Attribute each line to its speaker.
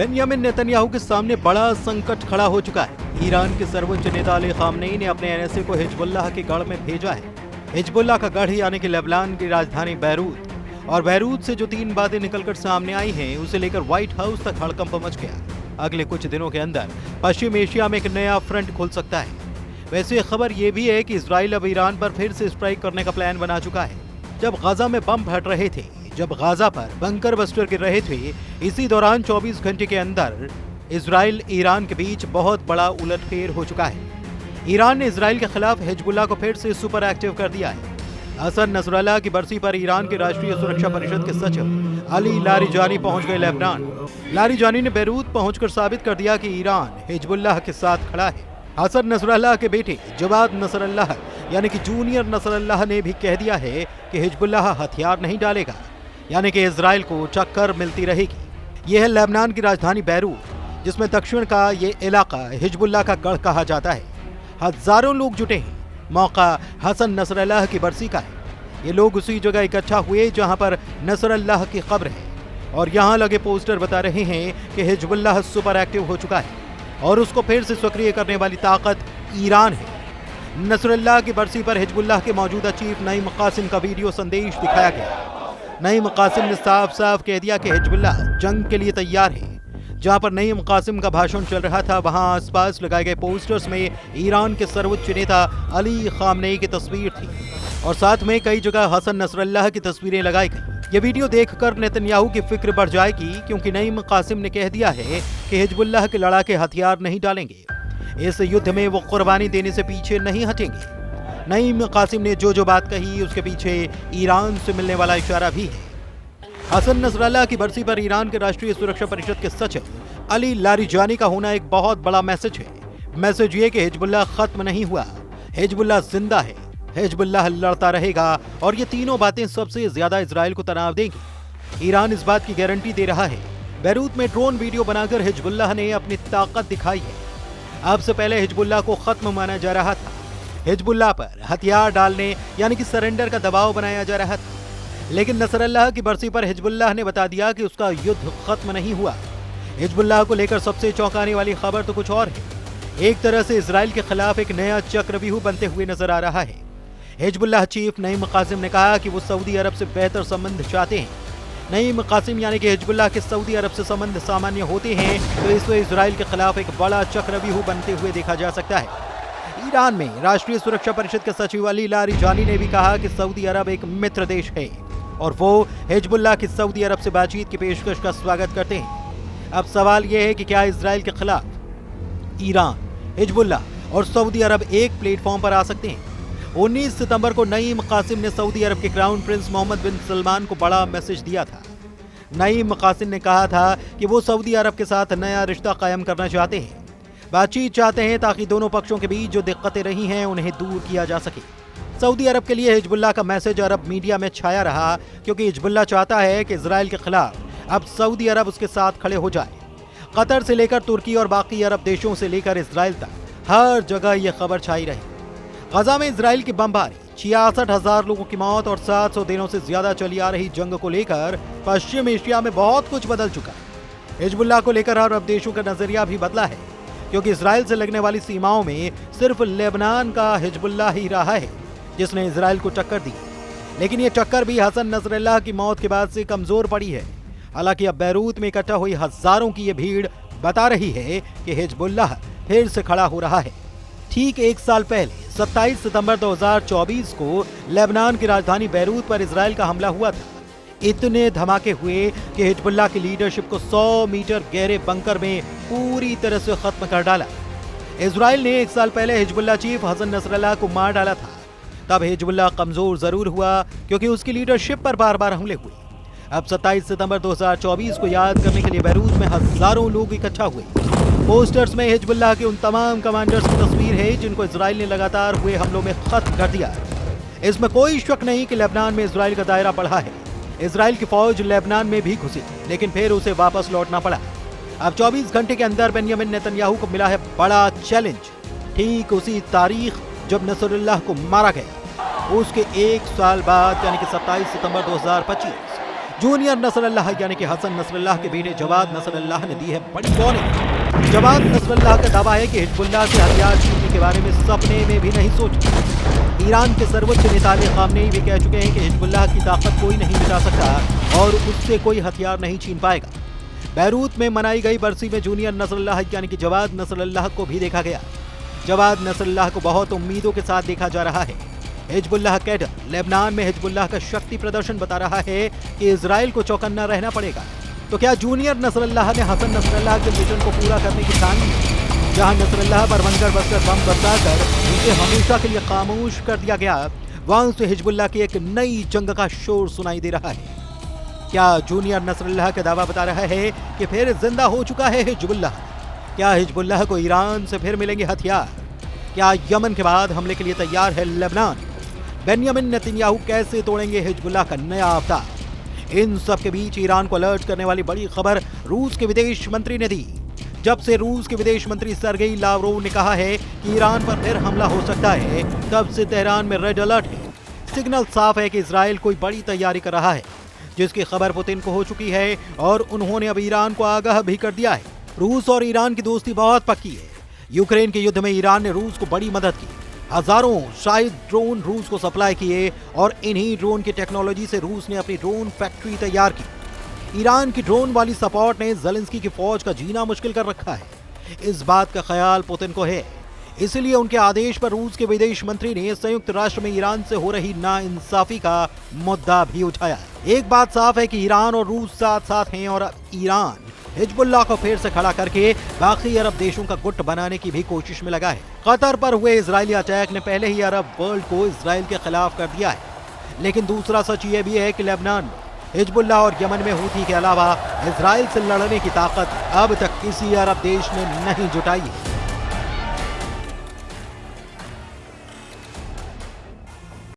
Speaker 1: Benjamin Netanyahu के सामने बड़ा संकट खड़ा हो चुका है। ईरान के सर्वोच्च नेता अली खामनेई ने अपने एनएसए को हिजबुल्लाह के गढ़ में भेजा है। हिजबुल्लाह का गढ़ यानी कि लेबनान की राजधानी बैरूत, और बैरूत से जो 3 बातें निकलकर सामने आई हैं उसे लेकर व्हाइट हाउस तक हड़कंप मच गया। अगले कुछ दिनों के अंदर पश्चिम एशिया में एक नया फ्रंट खुल सकता है। वैसे खबर यह भी है कि इजराइल अब ईरान पर फिर से स्ट्राइक करने का प्लान बना चुका है। जब गाजा में बम फट रहे थे, जब गाजा पर बंकर बस्टर गिर रहे थे, इसी दौरान 24 घंटे के अंदर इजराइल ईरान के बीच बहुत बड़ा उलटफेर हो चुका है। ईरान ने इजराइल के खिलाफ हिजबुल्लाह को फिर से सुपर एक्टिव कर दिया है। हसन नसरल्लाह की बरसी पर ईरान के राष्ट्रीय सुरक्षा परिषद के सचिव अली लारिजानी पहुंच गए लेबनान। लारिजानी ने बैरूत पहुंचकर साबित कर दिया कि ईरान हिजबुल्लाह के साथ खड़ा है। हसन नसरल्लाह के बेटे जवाद नसरल्लाह यानी कि जूनियर नसरल्लाह ने भी कह दिया है कि हिजबुल्लाह हथियार नहीं डालेगा, यानी कि इजराइल को टक्कर मिलती रहेगी। यह है लेबनान की राजधानी बैरूत, जिसमें दक्षिण का ये इलाका हिजबुल्लाह का गढ़ कहा जाता है। हजारों लोग जुटे हैं। मौका हसन नसरल्लाह की बरसी का है। ये लोग उसी जगह इकट्ठा हुए जहां पर नसरल्लाह की कब्र है, और यहां लगे पोस्टर बता रहे हैं कि हिजबुल्लाह सुपर एक्टिव हो चुका है और उसको फिर से सक्रिय करने वाली ताकत ईरान है। नसरल्लाह की बरसी पर हिजबुल्लाह के मौजूदा चीफ नईम कासिम का वीडियो संदेश दिखाया गया। नईम कासिम ने साफ साफ कह दिया कि हिजबुल्लाह जंग के लिए तैयार है। जहां पर नईम कासिम का भाषण चल रहा था, वहां आसपास लगाए गए पोस्टर्स में ईरान के सर्वोच्च नेता अली खामनेई की तस्वीर थी, और साथ में कई जगह हसन नसरल्लाह की तस्वीरें लगाई गई। ये वीडियो देखकर नेतन्याहू की फिक्र बढ़ जाएगी, क्योंकि नईम कासिम ने कह दिया है कि हिजबुल्लाह के लड़ाके हथियार नहीं डालेंगे। इस युद्ध में वो कुर्बानी देने से पीछे नहीं हटेंगे। नईम कासिम ने जो बात कही उसके पीछे ईरान से मिलने वाला इशारा भी है। हसन नसरल्लाह की बरसी पर ईरान के राष्ट्रीय सुरक्षा परिषद के सचिव अली लारिजानी का होना एक बहुत बड़ा मैसेज है। मैसेज ये कि हिजबुल्लाह खत्म नहीं हुआ, हिजबुल्लाह जिंदा है, हिजबुल्लाह लड़ता रहेगा, और ये तीनों बातें सबसे ज्यादा इजराइल को तनाव देंगी। ईरान इस बात की गारंटी दे रहा है। बैरूत में ड्रोन वीडियो बनाकर हिजबुल्लाह ने अपनी ताकत दिखाई है। अब से पहले हिजबुल्लाह को खत्म माना जा रहा था। हिजबुल्लाह पर हथियार डालने यानी कि सरेंडर का दबाव बनाया जा रहा था, लेकिन नसरल्लाह की बरसी पर हिजबुल्लाह ने बता दिया कि उसका युद्ध खत्म नहीं हुआ। हिजबुल्लाह को लेकर सबसे चौंकाने वाली खबर तो कुछ और है। एक तरह से इजराइल के खिलाफ एक नया चक्रव्यूह बनते हुए नजर आ रहा है। हिजबुल्लाह चीफ नईम कासिम ने कहा कि वो सऊदी अरब से बेहतर संबंध चाहते हैं। नईम कासिम यानी कि हिजबुल्लाह के सऊदी अरब से संबंध सामान्य होते हैं, तो इससे इजराइल के खिलाफ एक बड़ा चक्रव्यूह बनते हुए देखा जा सकता है। ईरान में राष्ट्रीय सुरक्षा परिषद के सचिव अली लारिजानी ने भी कहा कि सऊदी अरब एक मित्र देश है, और वो हिजबुल्लाह की सऊदी अरब से बातचीत की पेशकश का स्वागत करते हैं। अब सवाल यह है कि क्या इजराइल के खिलाफ ईरान, हिजबुल्लाह और सऊदी अरब एक प्लेटफॉर्म पर आ सकते हैं? 19 सितंबर को नईम कासिम ने सऊदी अरब के क्राउन प्रिंस मोहम्मद बिन सलमान को बड़ा मैसेज दिया था। नईम कासिम ने कहा था कि वो सऊदी अरब के साथ नया रिश्ता कायम करना चाहते हैं, बातचीत चाहते हैं, ताकि दोनों पक्षों के बीच जो दिक्कतें रही हैं उन्हें दूर किया जा सके। सऊदी अरब के लिए हिजबुल्लाह का मैसेज अरब मीडिया में छाया रहा, क्योंकि हिजबुल्लाह चाहता है कि इजराइल के खिलाफ अब सऊदी अरब उसके साथ खड़े हो जाए। कतर से लेकर तुर्की और बाकी अरब देशों से लेकर इजराइल तक हर जगह यह खबर छाई रही। गजा में इजराइल की बमबारी, 66,000 लोगों की मौत और 700 दिनों से ज्यादा चली आ रही जंग को लेकर पश्चिम एशिया में बहुत कुछ बदल चुका है। हिजबुल्लाह को लेकर अरब देशों का नजरिया भी बदला है, क्योंकि इजराइल से लगने वाली सीमाओं में सिर्फ लेबनान का हिजबुल्लाह ही रहा है जिसने इजराइल को टक्कर दी। लेकिन ये टक्कर भी हसन नसरल्लाह की मौत के बाद से कमजोर पड़ी है। हालांकि अब बैरूत में इकट्ठा हुई हजारों की ये भीड़ बता रही है कि हिजबुल्लाह फिर से खड़ा हो रहा है। ठीक एक साल पहले 27 सितंबर 2024 को लेबनान की राजधानी बैरूत पर इजराइल का हमला हुआ था। इतने धमाके हुए कि हिजबुल्लाह की लीडरशिप को 100 मीटर गहरे बंकर में पूरी तरह से खत्म कर डाला। इजराइल ने एक साल पहले हिजबुल्लाह चीफ हसन नसरल्लाह को मार डाला था। तब हिजबुल्लाह कमजोर जरूर हुआ, क्योंकि उसकी लीडरशिप पर बार बार हमले हुए। अब 27 सितंबर 2024 को याद करने के लिए बैरूत में हजारों लोग इकट्ठा हुए। पोस्टर्स में हिजबुल्लाह के उन तमाम कमांडर्स की तस्वीर है जिनको इजराइल ने लगातार हुए हमलों में खत्म कर दिया। इसमें कोई शक नहीं कि लेबनान में इजराइल का दायरा बढ़ा है। इजराइल की फौज लेबनान में भी घुसी, लेकिन फिर उसे वापस लौटना पड़ा। अब 24 घंटे के अंदर बेंयामिन नेतन्याहू को मिला है बड़ा चैलेंज। ठीक उसी तारीख जब नसरुल्लाह को मारा गया, उसके एक साल बाद यानी कि 27 सितंबर 2025 जूनियर नसरल्लाह यानी कि हसन नसरल्लाह के बेटे जवाद नसरल्लाह ने दी है बड़ी वार्निंग। जवाद नसरल्लाह का दावा है कि हिजबुल्लाह से हथियार छीनने के बारे में सपने में भी नहीं सोचा। ईरान के सर्वोच्च नेता अली खामनेई भी कह चुके हैं कि हिजबुल्लाह की ताकत कोई नहीं मिटा सकता और उससे कोई हथियार नहीं छीन पाएगा। बैरूत में मनाई गई बरसी में जूनियर नसरल्लाह यानी कि जवाद नसरल्लाह को भी देखा गया। जवाद नसरल्लाह को बहुत उम्मीदों के साथ देखा जा रहा है। हिजबुल्लाह कैडर लेबनान में हिजबुल्लाह का शक्ति प्रदर्शन बता रहा है कि इजराइल को चौकन्ना रहना पड़ेगा। तो क्या जूनियर नसरल्लाह ने हसन नसरल्लाह के मिशन को पूरा करने की ठानी? जहां नसरल्लाह पर बंकर बस्तर बम बरसाकर उसे हमेशा के लिए खामोश कर दिया गया, वहां से हिजबुल्लाह की एक नई जंग का शोर सुनाई दे रहा है। क्या जूनियर नसरल्लाह का दावा बता रहा है कि फिर जिंदा हो चुका है हिजबुल्लाह? क्या हिजबुल्लाह को ईरान से फिर मिलेंगे हथियार? क्या यमन के बाद हमले के लिए तैयार है लेबनान? बेंयामिन नेतन्याहू कैसे तोड़ेंगे हिजबुल्लाह का नया अवतार? इन सब के बीच ईरान को अलर्ट करने वाली बड़ी खबर रूस के विदेश मंत्री ने दी। जब से रूस के विदेश मंत्री सर्गेई लावरोव ने कहा है कि ईरान पर फिर हमला हो सकता है, तब से तेहरान में रेड अलर्ट है। सिग्नल साफ है कि इजराइल कोई बड़ी तैयारी कर रहा है, जिसकी खबर पुतिन को हो चुकी है और उन्होंने अब ईरान को आगाह भी कर दिया है। रूस और ईरान की दोस्ती बहुत पक्की है। यूक्रेन के युद्ध में ईरान ने रूस को बड़ी मदद की। हजारों शायद ड्रोन रूस को सप्लाई किए और इन्हीं ड्रोन की टेक्नोलॉजी से रूस ने अपनी ड्रोन फैक्ट्री तैयार की। ईरान की ड्रोन वाली सपोर्ट ने ज़ेलेंस्की की फौज का जीना मुश्किल कर रखा है। इस बात का ख्याल पुतिन को है, इसलिए उनके आदेश पर रूस के विदेश मंत्री ने संयुक्त राष्ट्र में ईरान से हो रही नाइंसाफी का मुद्दा भी उठाया। एक बात साफ है कि ईरान और रूस साथ साथ हैं और ईरान हिजबुल्लाह को फिर से खड़ा करके बाकी अरब देशों का गुट बनाने की भी कोशिश में लगा है। कतर पर हुए इजरायली अटैक ने पहले ही अरब वर्ल्ड को इजराइल के खिलाफ कर दिया है। लेकिन दूसरा सच ये भी है कि लेबनान में हिजबुल्लाह और यमन में हूथी के अलावा इजराइल से लड़ने की ताकत अब तक किसी अरब देश ने नहीं जुटाई है।